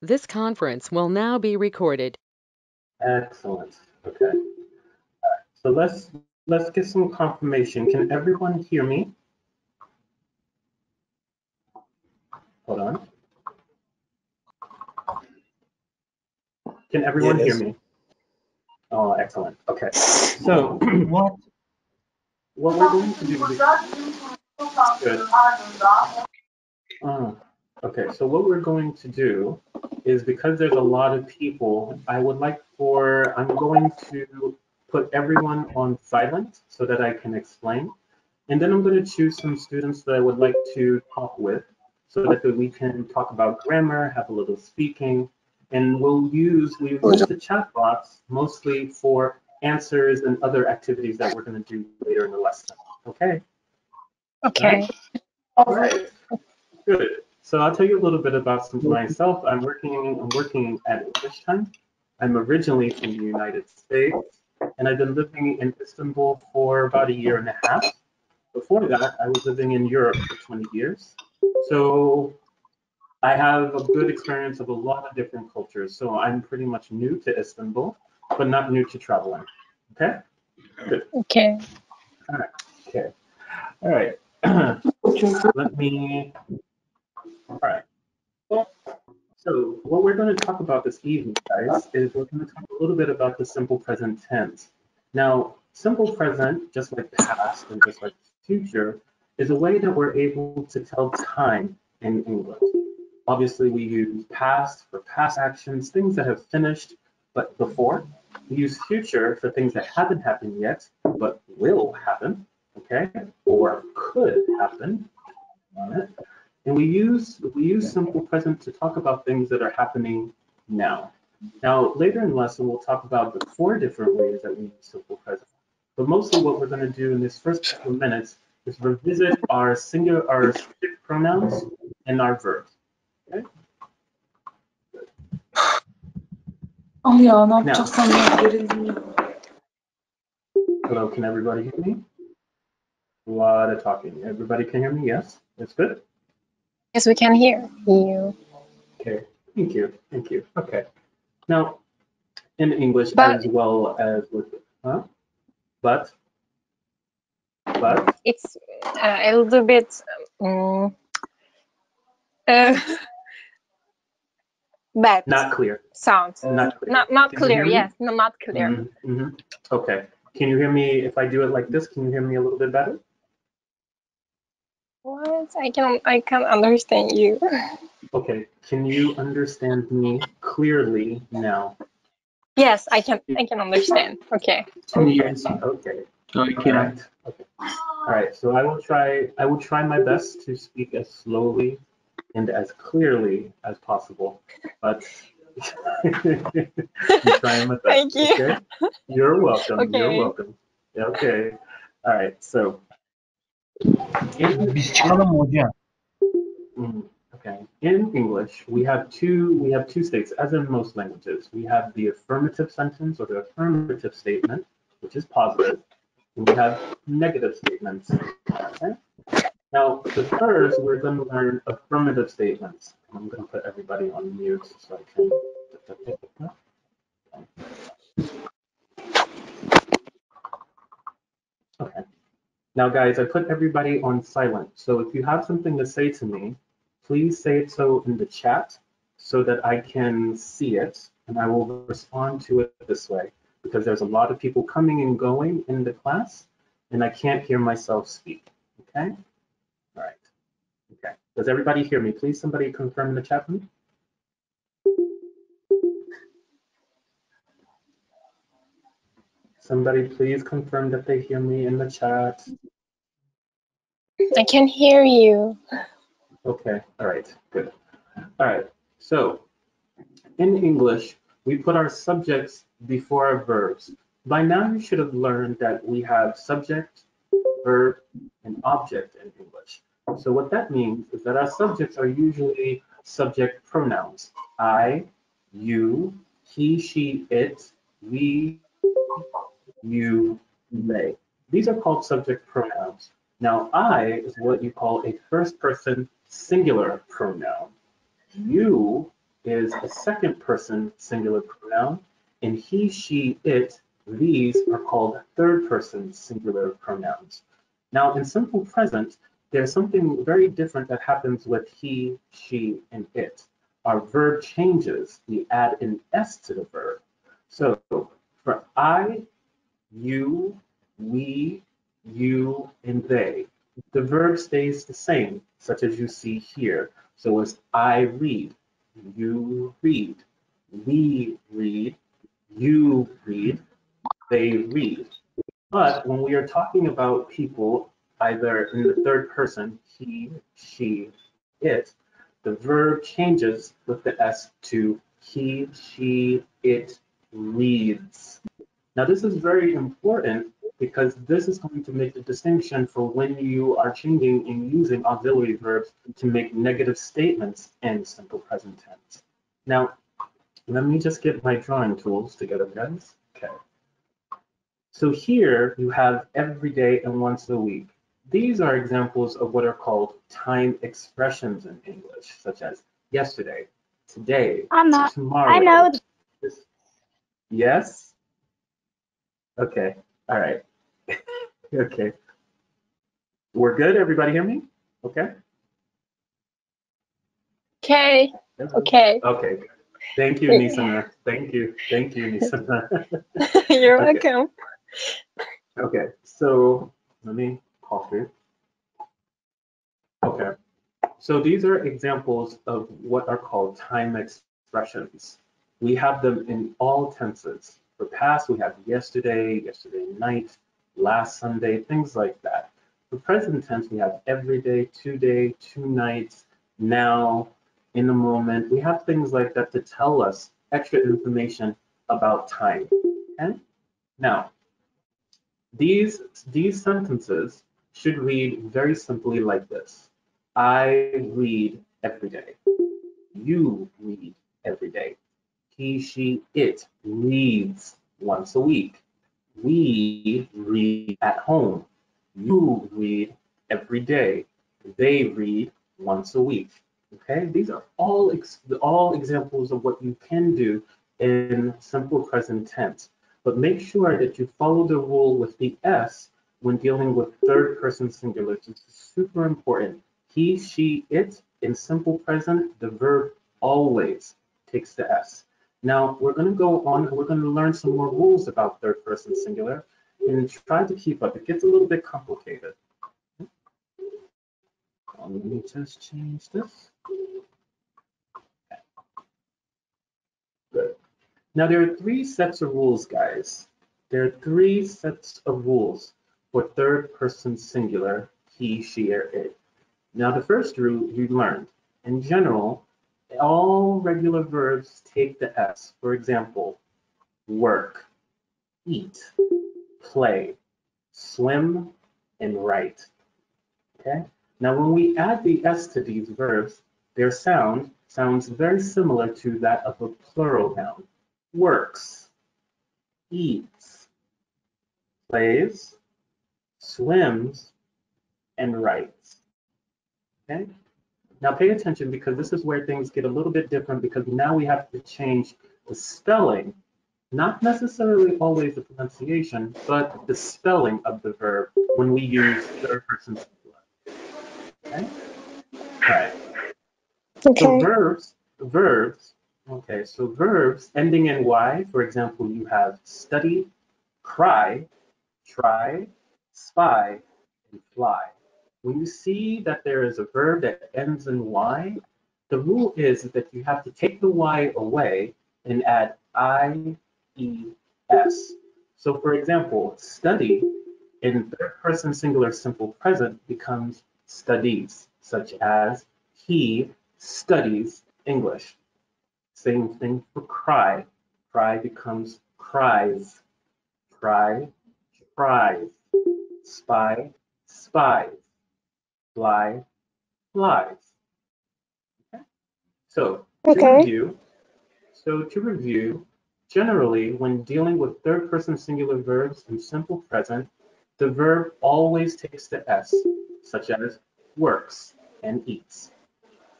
This conference will now be recorded. Excellent. Okay. So let's get some confirmation. Can everyone hear me? Hold on. Can everyone hear me? Oh, excellent. Okay. So what we're going to do is good. Okay, so what we're going to do is, because there's a lot of people, I'm going to put everyone on silent so that I can explain. And then I'm going to choose some students that I would like to talk with so that we can talk about grammar, have a little speaking, and we use the chat box mostly for answers and other activities that we're going to do later in the lesson. Okay? Okay. All right. Good. So I'll tell you a little bit about myself. I'm working at English Time. I'm originally from the United States, and I've been living in Istanbul for about a year and a half. Before that, I was living in Europe for 20 years. So I have a good experience of a lot of different cultures. So I'm pretty much new to Istanbul, but not new to traveling. Okay? Good. Okay. All right. Okay. All right. All right. So what we're going to talk about this evening, guys, is we're going to talk a little bit about the simple present tense. Now, simple present, just like past and just like future, is a way that we're able to tell time in English. Obviously, we use past for past actions, things that have finished but before. We use future for things that haven't happened yet but will happen, okay, or could happen. And we use simple present to talk about things that are happening now. Now, later in the lesson, we'll talk about the 4 different ways that we use simple present. But mostly what we're going to do in this first couple of minutes is revisit our subject pronouns and our verbs. Okay? Oh yeah, ne Now, yapacağız hello, can everybody hear me? A lot of talking. Everybody can hear me? Yes? That's good? Yes, we can hear you. Okay, thank you, thank you. Okay. Now, in English But, as well as with, but it's a little bit bad. not clear. Sound. Not clear. Not Can you clear. hear me? Yes, no, not clear. Mm-hmm. Okay. Can you hear me if I do it like this? Can you hear me a little bit better? What? I can't understand you. Okay. Can you understand me clearly now? Yes, I can understand. Okay. Yes. Okay. Okay. All right. Okay. All right. So I will try my best to speak as slowly and as clearly as possible. But I'm trying my best. Thank you. Okay? You're welcome. Okay. You're welcome. Okay. All right. So. Biz çıkalım mı hocam? Okay. In English, we have two states, as in most languages. We have the affirmative sentence or the affirmative statement, which is positive, and we have negative statements. Okay. Now, the first, we're going to learn affirmative statements. I'm going to put everybody on mute so I can. Okay. Now, guys, I put everybody on silent. So if you have something to say to me, please say it so in the chat so that I can see it, and I will respond to it this way, because there's a lot of people coming and going in the class, and I can't hear myself speak. Okay? All right. Okay. Does everybody hear me? Please, somebody confirm in the chat for me. Somebody please confirm that they hear me in the chat. I can hear you. Okay, all right, good. All right, so in English, we put our subjects before our verbs. By now, you should have learned that we have subject, verb, and object in English. So what that means is that our subjects are usually subject pronouns. I, you, he, she, it, we, you, they. These are called subject pronouns. Now, I is what you call a first person singular pronoun. You is a second person singular pronoun, and he, she, it, these are called third person singular pronouns. Now, in simple present, there's something very different that happens with he, she, and it. Our verb changes. We add an S to the verb. So for I, you, we, you, and they, the verb stays the same, such as you see here. So it's I read, you read, we read, you read, they read. But when we are talking about people, either in the third person, he, she, it, the verb changes with the S to he, she, it reads. Now this is very important because this is going to make the distinction for when you are changing and using auxiliary verbs to make negative statements in simple present tense. Now, let me just get my drawing tools together, guys. Okay. So here you have every day and once a week. These are examples of what are called time expressions in English, such as yesterday, today, tomorrow. I know. Yes? Okay, all right. Okay. We're good? Everybody hear me? Okay? Okay. Okay. Okay. Thank you, Nisana. Thank you, Nisana. You're Okay. welcome. Okay, so let me pause here. Okay, so these are examples of what are called time expressions. We have them in all tenses. For past, we have yesterday, yesterday night, last Sunday, things like that. For present tense, we have every day, today, two nights, now, in a moment. We have things like that to tell us extra information about time. Okay? Now, these sentences should read very simply like this. I read every day. You read every day. He, she, it reads once a week. We read at home. You read every day. They read once a week. Okay, these are all examples of what you can do in simple present tense. But make sure that you follow the rule with the S when dealing with third person singulars. This is super important. He, she, it, in simple present, the verb always takes the S. Now, we're going to go on and we're going to learn some more rules about third person singular and try to keep up. It gets a little bit complicated. Let me just change this. Good. Now, there are three sets of rules, guys. There are three sets of rules for third person singular, he, she, or it. Now, the first rule you learned. In general, all regular verbs take the S. For example, work, eat, play, swim, and write. Okay? Now, when we add the S to these verbs, their sound sounds very similar to that of a plural noun. Works, eats, plays, swims, and writes. Okay? Now pay attention because this is where things get a little bit different because now we have to change the spelling, not necessarily always the pronunciation, but the spelling of the verb when we use third person singular. Okay? All right. So verbs, okay, so verbs ending in Y, for example, you have study, cry, try, spy, and fly. When you see that there is a verb that ends in Y, the rule is that you have to take the Y away and add IES. So for example, study in third person singular simple present becomes studies, such as he studies English. Same thing for cry. Cry becomes cries. Try, tries. Spy, spies. Fly, flies. Okay. So to review, generally when dealing with third person singular verbs in simple present, the verb always takes the S, such as works and eats.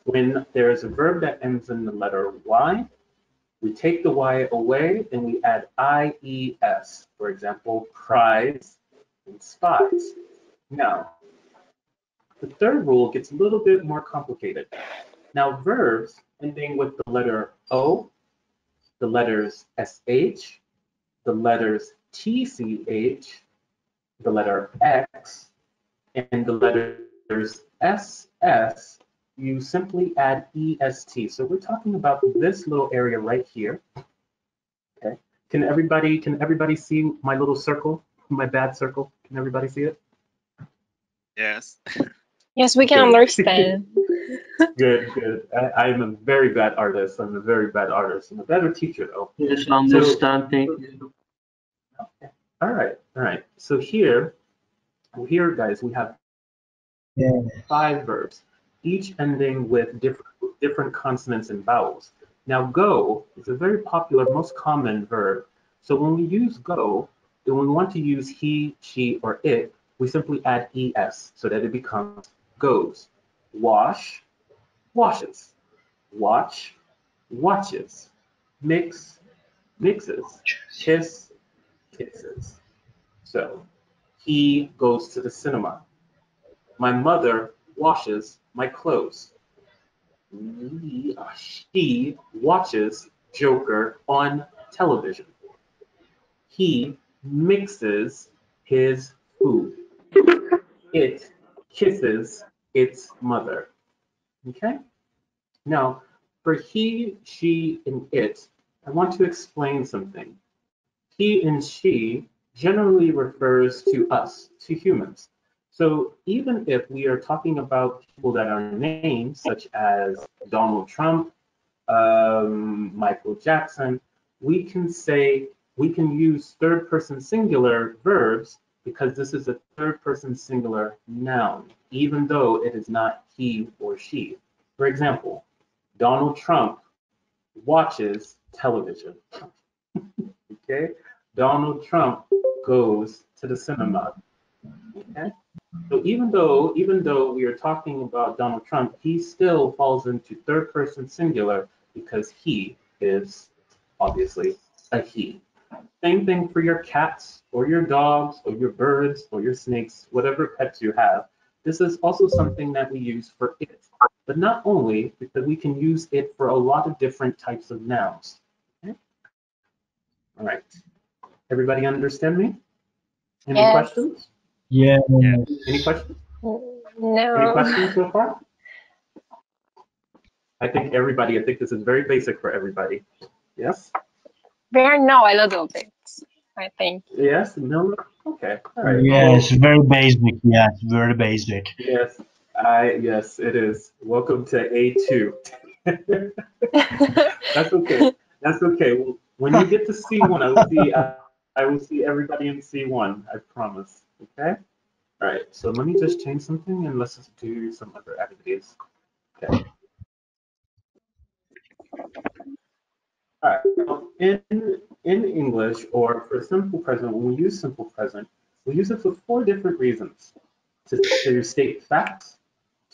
When there is a verb that ends in the letter Y, we take the Y away and we add IES. For example, prize and spies. Now, the third rule gets a little bit more complicated. Now, verbs ending with the letter O, the letters SH, the letters TCH, the letter X, and the letters SS, you simply add EST. So we're talking about this little area right here. Okay. Can everybody see my little circle, my bad circle? Can everybody see it? Yes. Yes, we can Good. understand. Good, good. I'm a very bad artist. I'm a very bad artist. I'm a better teacher though. Yes, understand. Thank you. Okay. All right. So here, guys, we have 5 verbs, each ending with different consonants and vowels. Now, go is a very popular, most common verb. So when we use go, and we want to use he, she, or it, we simply add es so that it becomes goes. Wash, washes. Watch, watches. Mix, mixes. Kiss, kisses. So he goes to the cinema. My mother washes my clothes. She watches Joker on television. He mixes his food. It kisses its mother. Okay? Now, for he, she, and it, I want to explain something. He and she generally refers to us, to humans. So even if we are talking about people that are named, such as Donald Trump, Michael Jackson, we can use third person singular verbs because this is a third person singular noun, even though it is not he or she. For example, Donald Trump watches television. Okay? Donald Trump goes to the cinema. Okay? So even though we are talking about Donald Trump, he still falls into third person singular because he is obviously a he. Same thing for your cats or your dogs or your birds or your snakes, whatever pets you have. This is also something that we use for it, but not only, because we can use it for a lot of different types of nouns. Okay? All right. Everybody understand me? Any Yes. questions? Yeah. Any questions? Any No. questions so far? I think this is very basic for everybody. Yes? There no, a little bit, I think. Yes? No? Okay. All right. Yes, very basic. Yes, very basic. Yes. Yes, it is. Welcome to A2. That's okay. That's okay. Well, when you get to C1, I will see everybody in C1. I promise. Okay. All right. So let me just change something and let's just do some other activities. Okay. All right. Now, in English, or for simple present, when we use simple present, we use it for 4 different reasons: to state facts,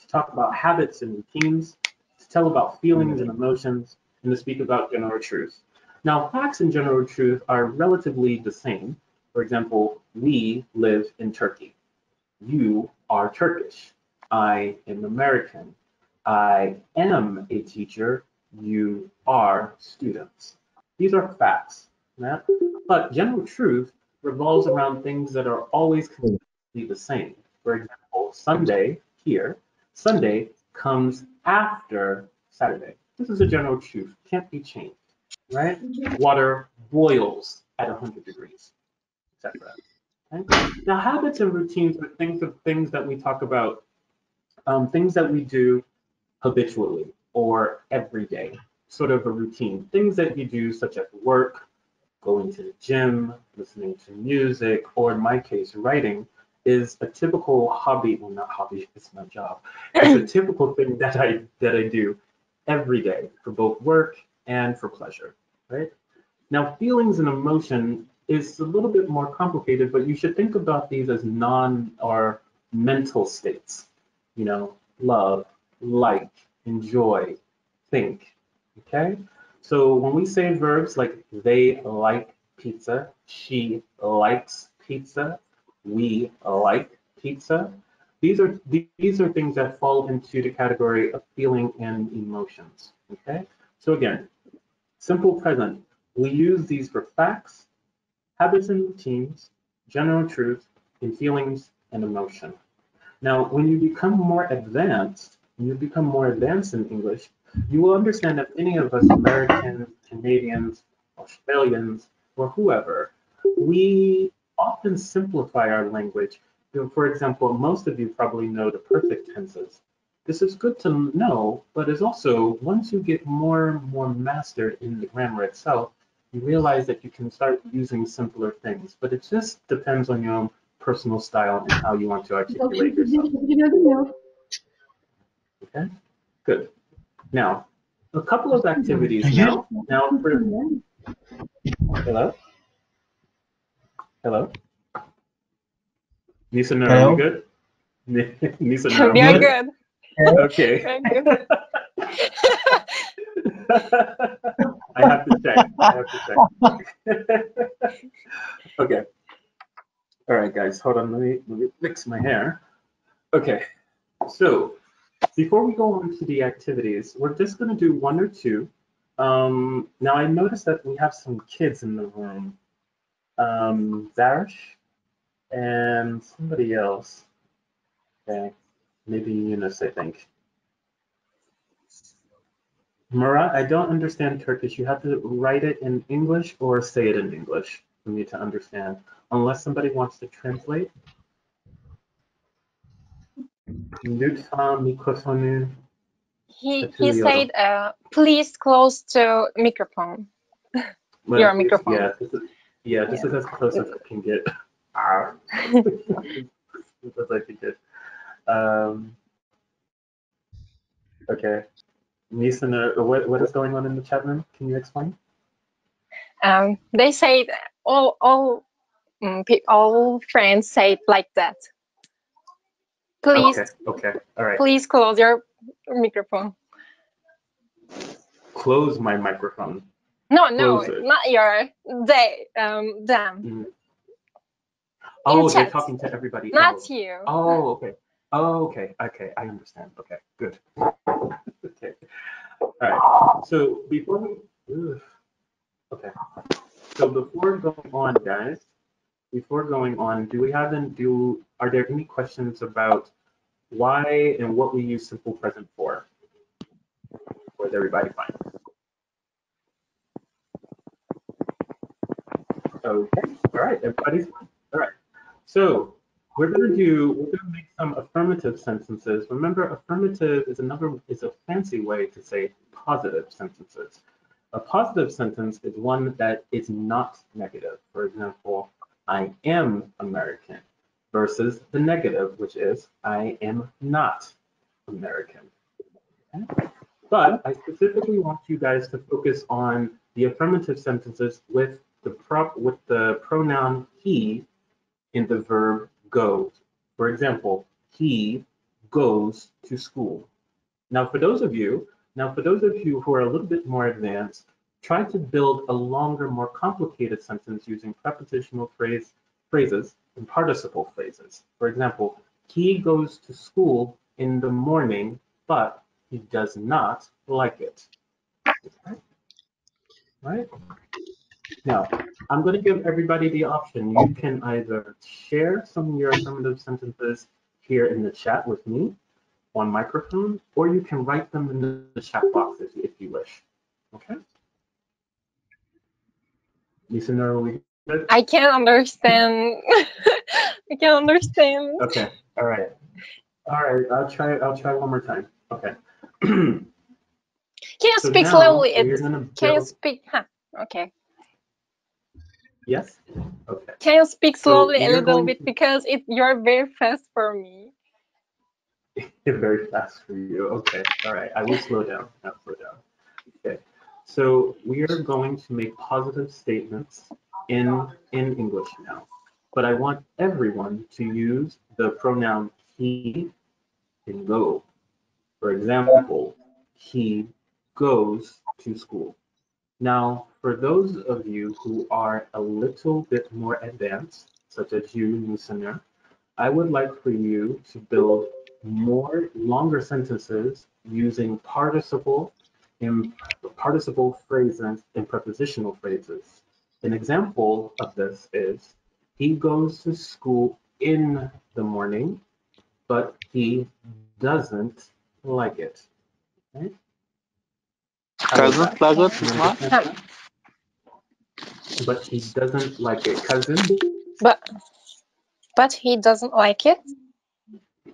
to talk about habits and routines, to tell about feelings and emotions, and to speak about general truth. Now, facts and general truth are relatively the same. For example, we live in Turkey. You are Turkish. I am American. I am a teacher. You are students. These are facts. Yeah? But general truth revolves around things that are always completely the same. For example, Sunday here, Sunday comes after Saturday. This is a general truth, can't be changed, right? Water boils at 100 degrees, etc. Okay? Now, habits and routines are things that we talk about, things that we do habitually or every day, sort of a routine. Things that you do, such as work, going to the gym, listening to music, or in my case, writing, is a typical hobby. Well, not hobby, it's my job. It's a typical thing that I do every day for both work and for pleasure, right? Now, feelings and emotion is a little bit more complicated, but you should think about these as mental states. You know, love, like, enjoy, think, okay? So when we say verbs like they like pizza, she likes pizza, we like pizza, these are things that fall into the category of feeling and emotions, okay? So again, simple present, we use these for facts, habits and routines, general truth, and feelings and emotion. Now, when you become more advanced, in English, you will understand that many of us Americans, Canadians, Australians, or whoever, we often simplify our language. For example, most of you probably know the perfect tenses. This is good to know, but is also, once you get more and more mastered in the grammar itself, you realize that you can start using simpler things, but it just depends on your own personal style and how you want to articulate yourself. Okay, good. Now, a couple of activities now. Now, hello? Hello? Nisa, no, are we good? Nisa, no, We are good. Okay. Very good. I have to check. Okay. All right, guys, hold on. Let me fix my hair. Okay. So before we go on to the activities, we're just going to do one or two. Now I noticed that we have some kids in the room. Zarish and somebody else. Okay. Maybe Yunus, I think. Murat, I don't understand Turkish. You have to write it in English or say it in English for me to understand, unless somebody wants to translate. Lütfen mikrofonu He açılıyorum. said, please close to microphone. Well, Your microphone. Yeah, this is as close as I can get. As close as I can get. Okay. Nisa, what is going on in the chat room? Can you explain? They said all friends say it like that. Please, Okay, all right. please close your microphone. Close my microphone. No, Close it. not your. Them. Oh, they're chat. talking to everybody Not else. you. Oh, okay. Oh, okay. Okay, I understand. Okay, good. Okay. All right. So before we, okay. So before going on, guys, are there any questions about why and what we use simple present for? Or is everybody fine? Okay. All right. Everybody's fine. All right. So we're gonna make some affirmative sentences. Remember, affirmative is a fancy way to say positive sentences. A positive sentence is one that is not negative. For example, I am American versus the negative, which is I am not American. Okay? But I specifically want you guys to focus on the affirmative sentences with the pronoun he in the verb goes. For example, he goes to school. Now, for those of you who are a little bit more advanced, try to build a longer, more complicated sentence using prepositional phrases and participle phrases. For example, he goes to school in the morning, but he does not like it. Right? Now, I'm going to give everybody the option. You can either share some of your affirmative sentences here in the chat with me on microphone, or you can write them in the chat box if you wish. Okay? Lisa, are we good? I can't understand. I can't understand. Okay. All right. All right. I'll try one more time. Okay. Can you speak slowly? Can you speak? Okay. Yes. Okay. Can you speak slowly a little bit, to... because you're very fast for me. Very fast for you. Okay. All right. I will slow down. Okay. So we are going to make positive statements in English now, but I want everyone to use the pronoun he and go. For example, he goes to school. Now, for those of you who are a little bit more advanced, such as you, listener, I would like for you to build more longer sentences using participle phrases and prepositional phrases. An example of this is, he goes to school in the morning, but he doesn't like it. Okay? Doesn't like it. But he doesn't like it. Cousin? But he doesn't like it.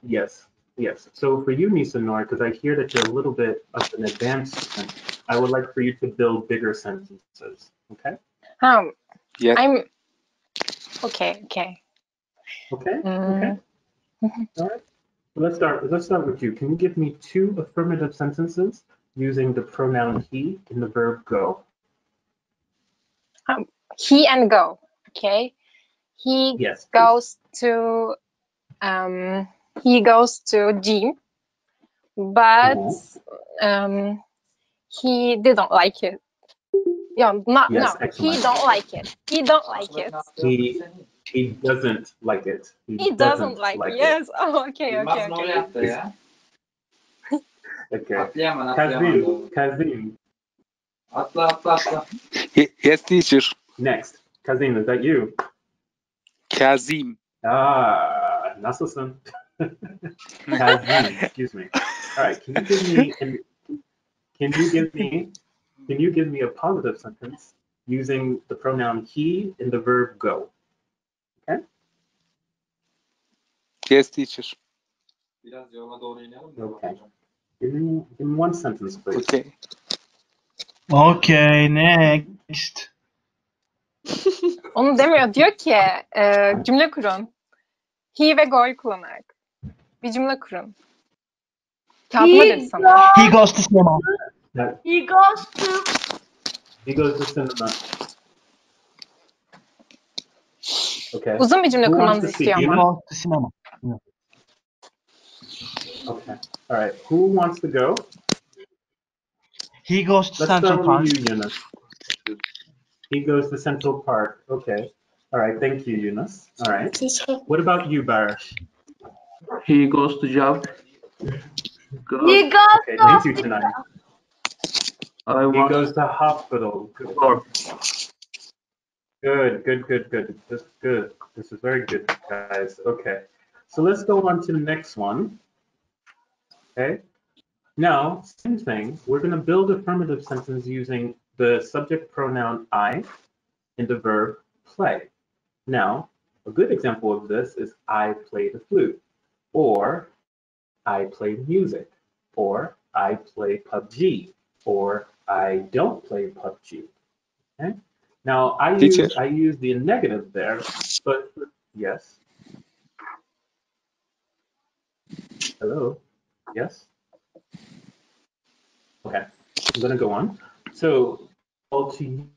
Yes, yes. So for you, Nisanor, because I hear that you're a little bit of an advanced student, I would like for you to build bigger sentences. Okay? Yes. I'm okay. Okay? Mm. Okay. All right. Let's start with you. Can you give me 2 affirmative sentences using the pronoun he and the verb go? He and go. Okay. He Yes. goes to gym, but he didn't like it. Yeah, Yes, no. excellent. He don't like it. He don't like it. He doesn't like it. He doesn't like it. Yes. Oh, okay. Okay. Kazim. Yes, teacher. Next. Kazim, is that you? Kazim. Nasılsın? Kazim, excuse me. All right, can you give me a positive sentence using the pronoun he and the verb go? Okay? Yes, teacher. Okay. Give me 1 sentence, please. Okay. Okay, next. Onu demiyor. Diyor ki cümle kurun. He ve go'yu kullanarak. Bir cümle kurun. Kağıtıma dedi sana. He goes to cinema. He goes to cinema. Okay. Uzun bir cümle Who wants kurmanızı to speak? istiyor He ama. goes to cinema. Yeah. Okay. All right. Who wants to go? He goes to Let's Central start Park. with you, Yunus. He goes to Central Park. Okay. All right. Thank you, Yunus. All right. What about you, Barish? He goes to job. Good. He goes Okay. to Thank you, tonight. He want goes to hospital. Good. This is good. This is very good, guys. Okay. So let's go on to the next one. Okay. Now, same thing. We're going to build affirmative sentence using the subject pronoun I and the verb play. Now, a good example of this is I play the flute, or I play music, or I play PUBG, or I don't play PUBG. Okay? Now, I use the negative there, but yes. Hello? Yes? Okay, I'm going to go on. So, to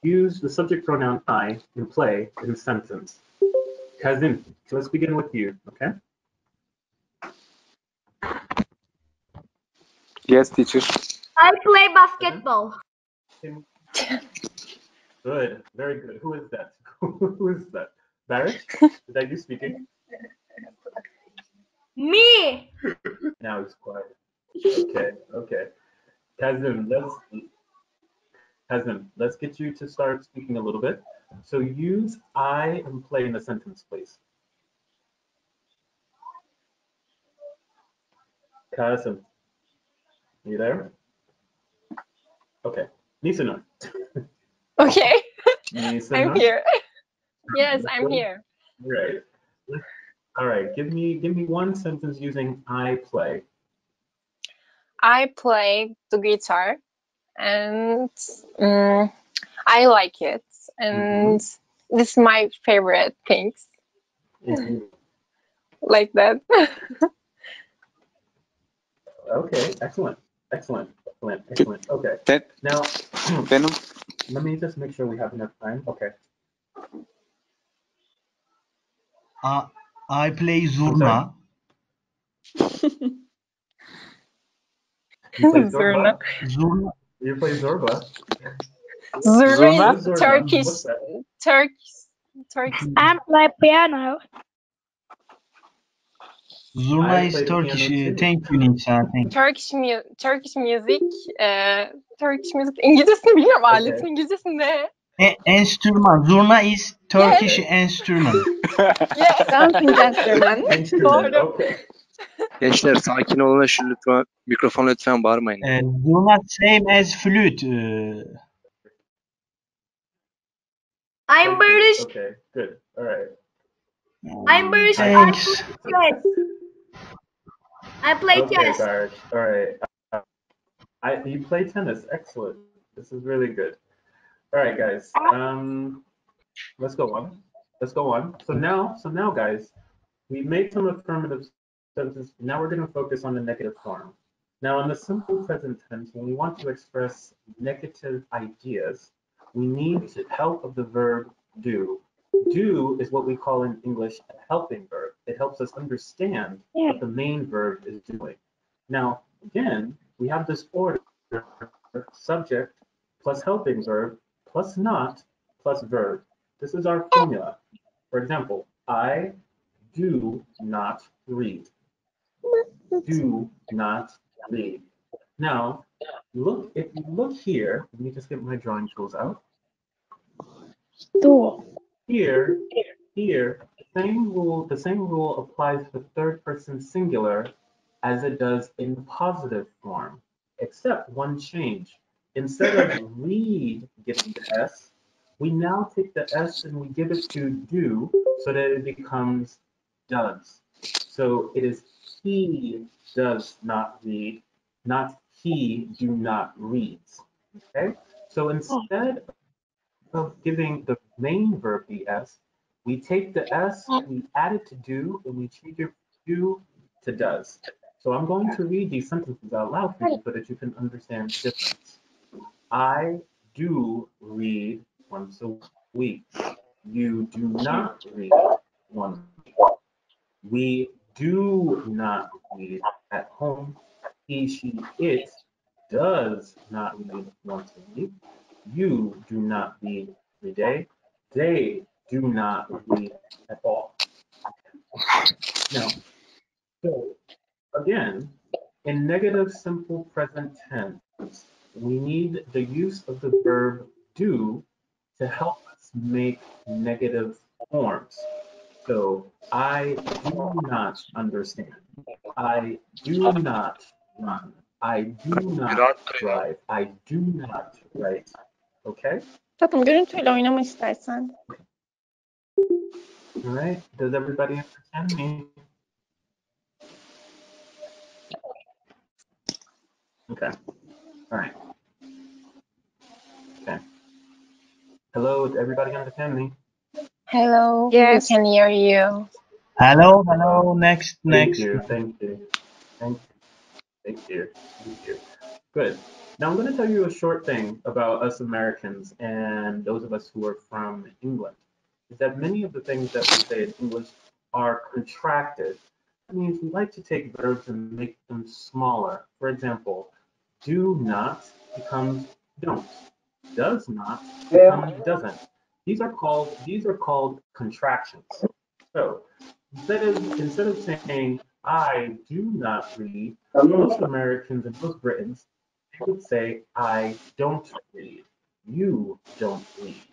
use the subject pronoun I in play in a sentence. Kazim, so let's begin with you, okay? Yes, teacher. I play basketball. Good, very good. Who is that? Who is that? Barish? Is that you speaking? Me. Now he's quiet. Okay. Kazim, let's get you to start speaking a little bit. So use I and play in a sentence, please. Kazim, you there? Okay. Nisanor. Okay. Nisanor. I'm here. Yes, I'm here. Right. All right. Give me 1 sentence using I play. I play the guitar and I like it, and this is my favorite things. Like that. Okay, excellent. Okay. Now, let me just make sure we have enough time. Okay. I play zurna. You play Zurna. Zorba? Zurna. You play Zorba? Zurna Zurna? is Turkish. What's that? Turkish. I play piano. Zurna I is play Turkish. piano too. Thank you, Nisa. Thank you. Turkish music. Turkish music. İngilizcesini bilmiyorum. Aletin Okay. İngilizcesi ne? Enstrüman. Zurna is Turkish instrument. Yeah, dancing instrument. Instrument, Doğru. okay. Gençler sakin olun şu lütfen. Mikrofon lütfen bağırmayın. Zurna same as flute. I'm British. Okay, good. All right. I'm British. Thanks. I play Okay, chess. Barish. All right. You play tennis. Excellent. This is really good. All right, guys. Let's go on. Let's go on. So now, guys, we made some affirmative sentences. Now we're going to focus on the negative form. Now, in the simple present tense, when we want to express negative ideas, we need the help of the verb do. Do is what we call in English a helping verb. It helps us understand what the main verb is doing. Now, again, we have this order: subject plus helping verb plus not plus verb. This is our formula. For example, I do not read. Do not read. Now, if you look here, let me just get my drawing tools out. Here, the same rule applies to third person singular as it does in positive form, except one change. Instead of read getting the S, we now take the S and we give it to do so that it becomes does. So it is he does not read, not he do not reads. Okay? So instead of giving the main verb the S, we take the S, we add it to do, and we change it do to does. So I'm going to read these sentences out loud for you so that you can understand the difference. I do read once a week. You do not read once a week. We do not read at home. He, she, it does not read once a week. You do not read every day. They do not read at all. Now, so again, in negative simple present tense, we need the use of the verb do to help us make negative forms. So I do not understand. I do not run. I do not drive. I do not write. Okay? Tatlım görüntüyle oynama istersen. All right. Does everybody understand me? Okay. All right. Okay. Hello, does everybody understand me? Hello. Yes. We can hear you. Hello. Next. Thank you. Good. Now I'm going to tell you a short thing about us Americans and those of us who are from England. Is that many of the things that we say in English are contracted. That means we like to take verbs and make them smaller. For example, do not becomes don't. Does not becomes doesn't. These are called contractions. So instead of saying I do not read, most Americans and most Britons, they would say I don't read. You don't read.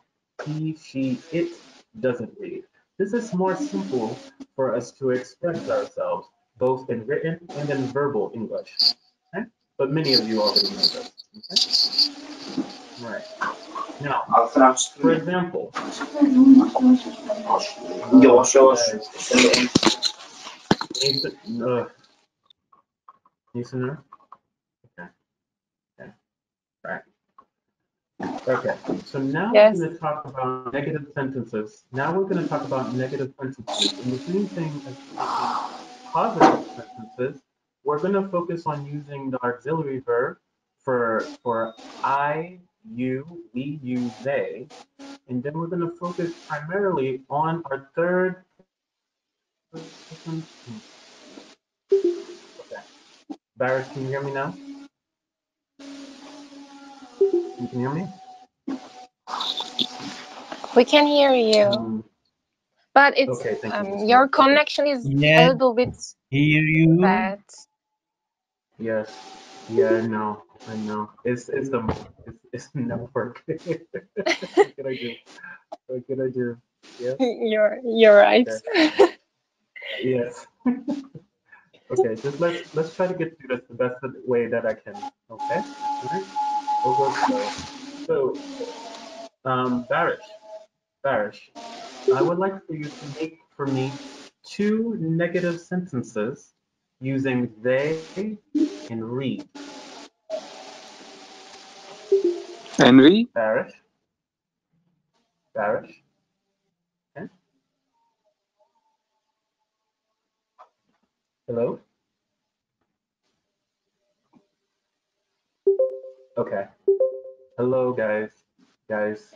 He, she, it doesn't read. This is more simple for us to express ourselves both in written and in verbal English. Okay? But many of you already know this. Okay? All right. Now, for example, listener. Okay. Right. Okay. So now Yes. we're going to talk about negative sentences. Now we're going to talk about negative sentences. And the same thing as positive sentences, we're going to focus on using the auxiliary verb for I, you, we, you, they. And then we're going to focus primarily on our third person. Okay. Barris, can you hear me now? You can hear me? We can hear you, but it's Okay, thank you so your much. connection is Yes. a little bit Hear you. bad. Yes. Yeah, I know. It's the network. What can I do? What can I do? Yeah. You're right. Okay. Yes. Okay. Just let's try to get through this the best way that I can. Okay. All right. We'll go slow. So, Barish, I would like for you to make for me 2 negative sentences using they and read. Henry, Barish. Okay. Hello? Okay. Hello, guys.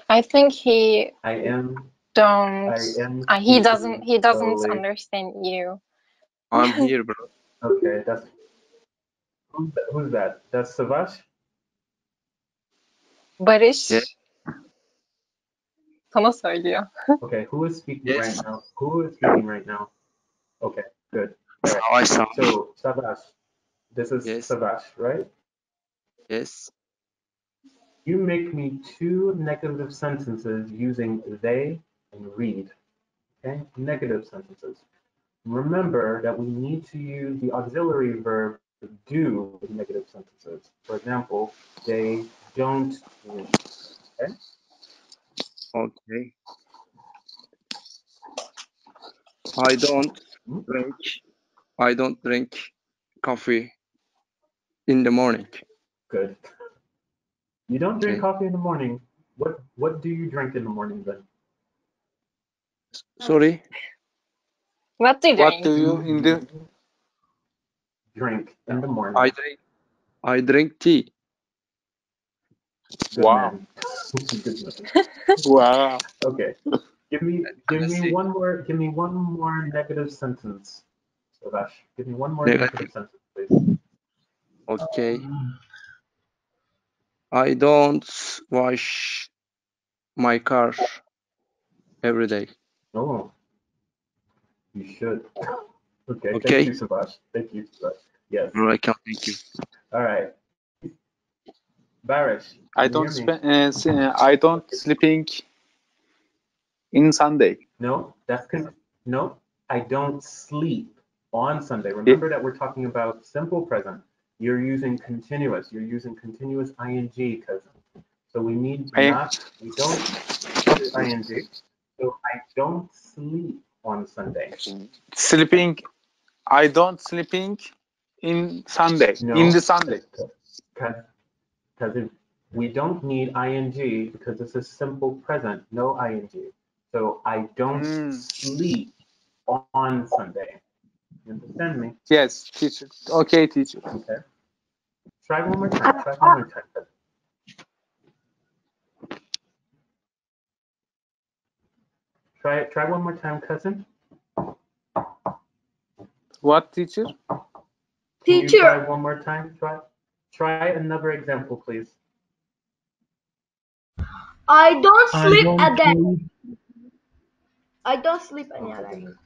I think he I am he doesn't slowly. understand you. I'm here, bro. Okay, who's that? That's Savaş? Barış Yeah. sana söylüyor. Okay, who is speaking Yes. right now? Okay, good. All right. I saw. So, Savaş, this is Yes. Savaş, right? Yes. You make me 2 negative sentences using they and read. Okay, negative sentences. Remember that we need to use the auxiliary verb to do in negative sentences. For example, they don't read. Okay? Okay. I don't drink coffee in the morning. Good. You don't drink Okay. coffee in the morning. What do you drink in the morning then? Sorry. What do you what drink? do you in the Drink in the morning. I drink tea. Good Wow. man. Good man. wow? Okay. Give me one more negative sentence. Savaş, give me one more negative sentence, please. Okay. I don't wash my car every day. Oh, you should. Okay. Okay. Thank you, Savaş. Yes. Welcome. Thank you. All right. Barish, I can you don't hear me? I don't sleeping in Sunday. No, no. I don't sleep on Sunday. Remember that we're talking about simple present. You're using continuous. You're using continuous ing, cousin. So we don't ing. So I don't sleep on Sunday. Sleeping. I don't sleeping in Sunday. No, in the Sunday. Because we don't need ing because this is simple present, no ing. So I don't sleep on Sunday. You understand me? Yes, teacher. Okay, teacher. Okay. Try one more time. Try one more time, cousin. What, teacher? Can you try one more time? Try another example, please. I don't sleep don't at that. sleep. I don't sleep any other.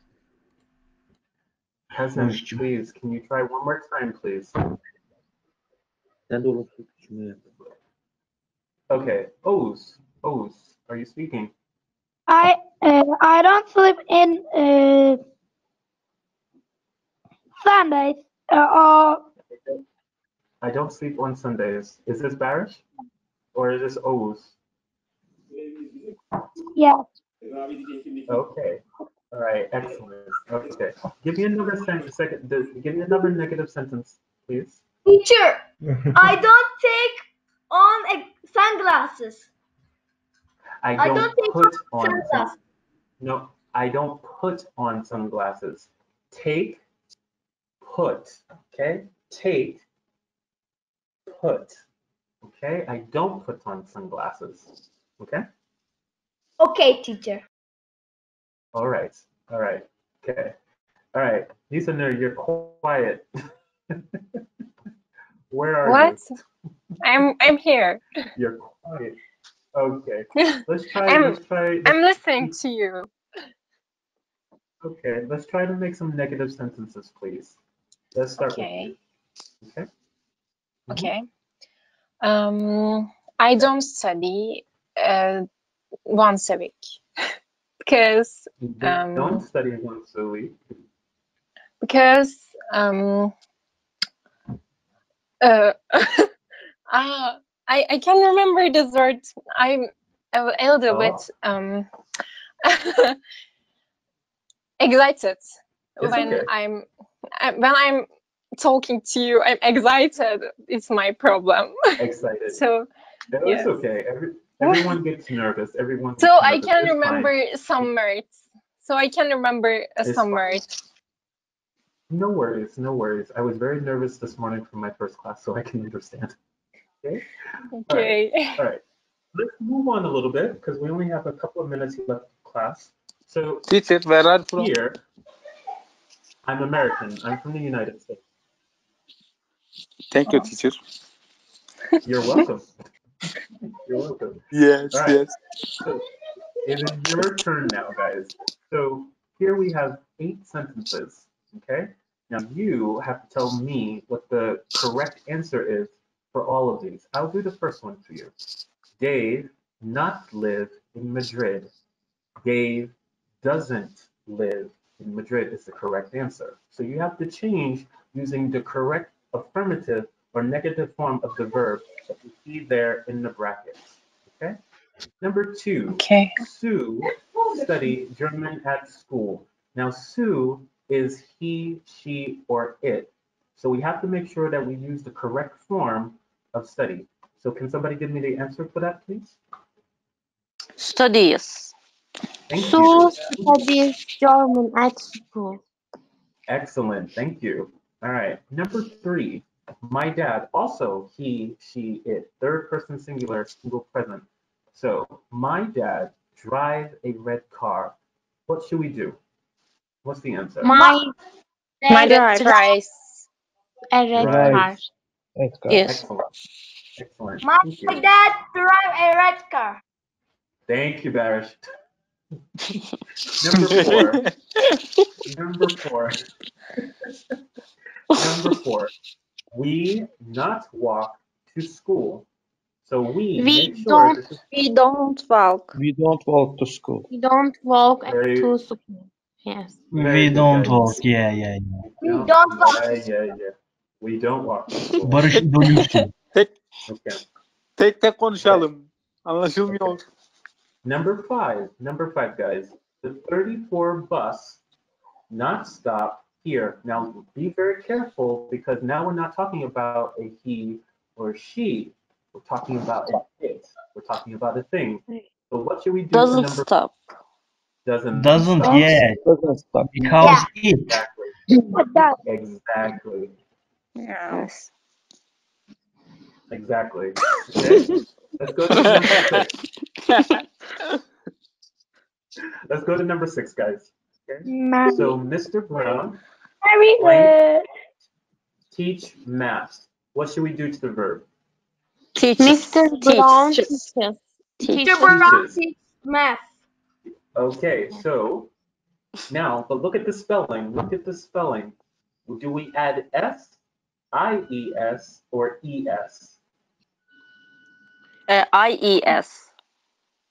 Cousin, please, can you try one more time, please? Okay. O's, are you speaking? I don't sleep in Sundays or I don't sleep on Sundays. Is this Barish? Or is this O's? yeah. Okay. All right. Excellent. Okay. Give me another give me another negative sentence, please. Teacher, I don't take on sunglasses. I don't take put on sunglasses. No, I don't put on sunglasses. Take, put. Okay. Take, put. Okay. I don't put on sunglasses. Okay. Okay, teacher. All right. Okay. All right. Listener, you're quiet. Where are What? you? I'm here. You're quiet. Okay. Let's try. I'm- Let's try. I'm listening to you. Okay. Let's try to make some negative sentences, please. Let's start Okay. with you. Okay. Okay. I don't study once a week because Don't study once a week. because I can't remember this word. I'm a little bit excited It's when okay. I'm talking to you. I'm excited. It's my problem. Excited. So No, yes. it's okay. Everyone gets nervous. Everyone gets so I nervous. can It's remember fine. some words. So I can remember It's some fine. words. No worries. No worries. I was very nervous this morning for my first class, so I can understand. Okay. Okay. All right. Let's move on a little bit because we only have a couple of minutes left of class. So Teacher, where are you from? here, I'm American. I'm from the United States. Thank you, teacher. You're welcome. You're welcome. Yes, All right. yes. So it is your turn now, guys. So here we have 8 sentences. Okay. Now you have to tell me what the correct answer is for all of these. I'll do the first one for you. Dave not live in Madrid. Dave doesn't live in Madrid is the correct answer. So you have to change using the correct affirmative or negative form of the verb that you see there in the brackets. Okay? Number 2, Okay. Sue studied German at school. Now Sue is he, she, or it. So we have to make sure that we use the correct form of study. So can somebody give me the answer for that, please? Studies. Thank Sue you. studies German at school. Excellent. Thank you. All right. Number 3, my dad, also he, she, it. Third person singular, single present. So my dad drive a red car. What should we do? What's the answer? My My dad dad tries. a red Right. car. Yes. Excellent. Excellent. My Thank you. dad drive a red car. Thank you, Barish. Number 4. Number 4. Number 4. We not walk to school. So we make sure this is We don't walk. We don't walk to school. We don't walk Very- to school. Yes. Very We good, don't guys. walk. Yeah. We don't walk. Yeah. We don't walk to school. Barış bölümsün. Okay. Tek konuşalım. Anlaşılmıyor. Number 5, guys. The 34 bus not stop here. Now be very careful because now we're not talking about a he or she. We're talking about an it. We're talking about a thing. So what should we do for Doesn't number stop. doesn't Doesn't. Yeah. Doesn't stop. Because it. Exactly. Yes. Exactly. Okay. Let's go to number 6. Let's go to number 6, guys. Okay. So Mr. Brown, Very good. teach math. What should we do to the verb? Mr. Brown teaches. Teacher Brown Teaches. teaches math. Okay, so now, but look at the spelling. Look at the spelling. Do we add S, IES, or ES? IES.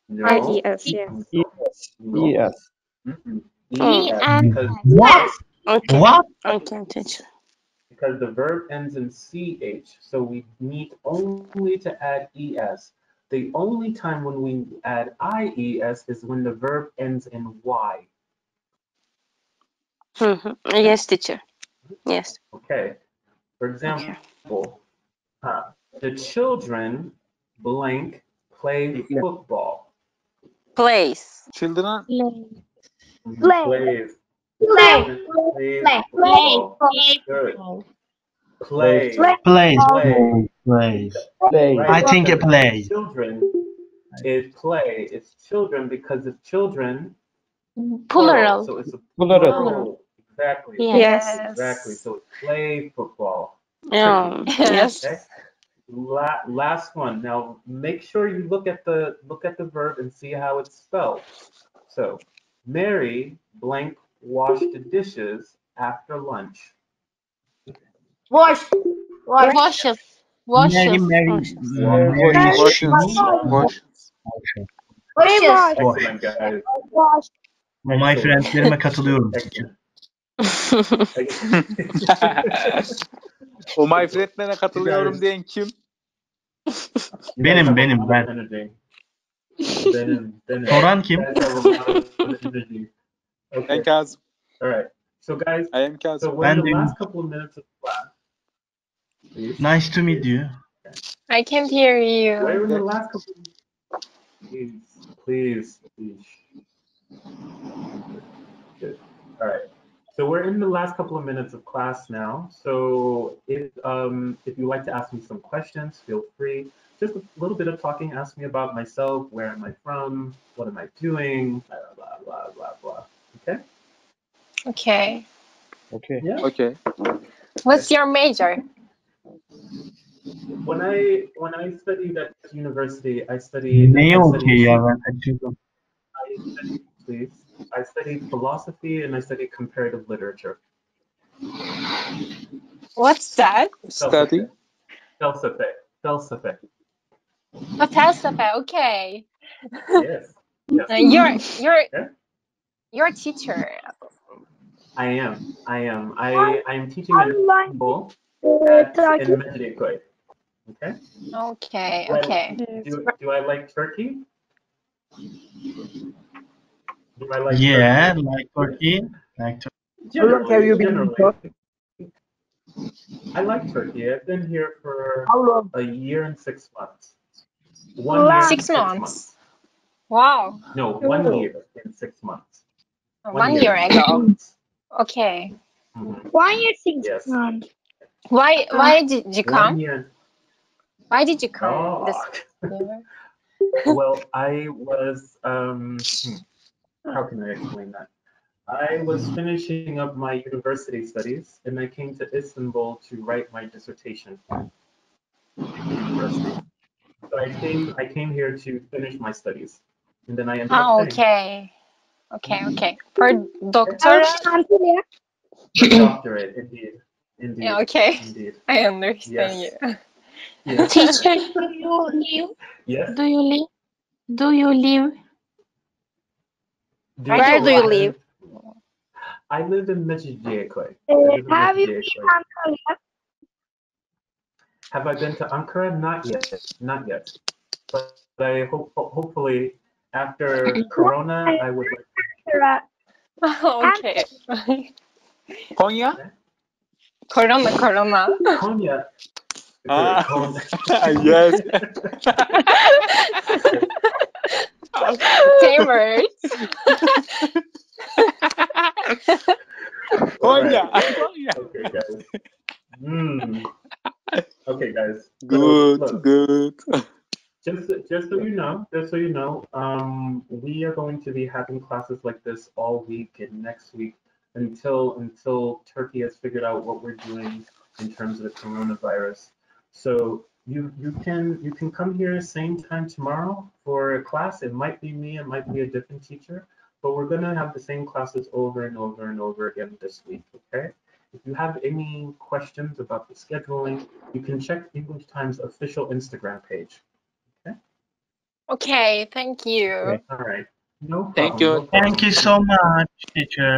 No. IES, yes. No. Yes. Mm-mm. E ES, and because, What? Okay. What? Okay, teacher. because the verb ends in CH, so we need only to add ES. The only time when we add IES is when the verb ends in Y. Yes, teacher. Yes. Okay. For example, the children blank play football. Plays. Children. Plays. Play. Plays Play. football. Good. Play. Plays. Play. Plays. Right. I think it Because plays. Children is play. It's children because it's children. Plural. So it's a Plural. plural. Exactly. Yes. Exactly. So it's play football. Yes. Okay. Last one. Now make sure you look at the verb and see how it's spelled. So Mary blank washed the dishes after lunch. Wash. Wash. Washes. Mary, Washes. Mary, Washes. Washes. Washes. Excellent, guys. Wash. My friendlerime katılıyorum. Excellent. O my friend'lere katılıyorum diyen kim? Benim, ben. Benim. Soran kim? Guys have a lot of energy. Ben Okay. Kazım. All right. So guys, I am so Kazım. we're in the Ben de- last couple of minutes of class. Please. Nice to meet you. I can't hear you. We're in the last couple. Please. Good. All right. So we're in the last couple of minutes of class now. So if you'd like to ask me some questions, feel free. Just a little bit of talking. Ask me about myself. Where am I from? What am I doing? Blah blah blah blah. Okay. Okay. Okay. Yeah. Okay. What's your major? When I studied at university, I studied. Neye okey ya ben kaçırdım. Please. I studied philosophy and I studied comparative literature. What's that? Study. Felsefe. Oh, Felsefe. Okay. Yes. You're a teacher. I am. I'm teaching at Online. school Turkey. in Medjugorje. Okay. Okay. Well, Okay. Do I like Turkey? Do I like Yeah, Turkey? like Turkey. Like Turkey. How long have you been in Turkey? I like Turkey. I've been here for How long? a year and 6 months. 1 year and 6 months. Wow. No, 1 year and 6 months. 1 year ago. Okay. Mhm. 1 year, 6 Yes. months. Why did you 1 come? year. Why did you come Oh. this year? Well, I was, how can I explain that? I was finishing up my university studies and I came to Istanbul to write my dissertation at university. So I came here to finish my studies and then I ended up staying. Okay. For doctor? Antalya. Doctorate, indeed. Yeah, okay. Indeed. I understand Yes. you. Yes. Teacher, do you live? Yes. Do you live? Do you live? Where do you live? I live in Medjugorje. Have you been to Antalya? Have I been to Ankara? Not yet. But I hopefully after Corona, I would like Okay. Konya? Corona. Konya. Ah. Konya. Yes. Same words. Konya. Alright. Konya. Okay, guys. Okay, guys. Good, So, look, good. just so you know, we are going to be having classes like this all week and next week until Turkey has figured out what we're doing in terms of the coronavirus. So you can come here same time tomorrow for a class. It might be me, it might be a different teacher, but we're gonna have the same classes over and over and over again this week. Okay. If you have any questions about the scheduling, you can check English Time's official Instagram page. Okay, thank you. Okay. All right. No problem. Thank you. No problem. Thank you so much, teacher.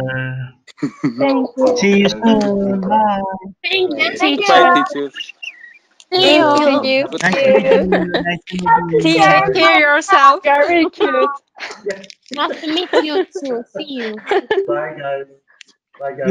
Thank you. See you soon. Bye. Thank you. Bye, teacher. Thank you. Nice to meet you. Nice to meet you. Take care yourself. Very cute. Nice to meet you too. See you. Bye, guys. Bye, guys.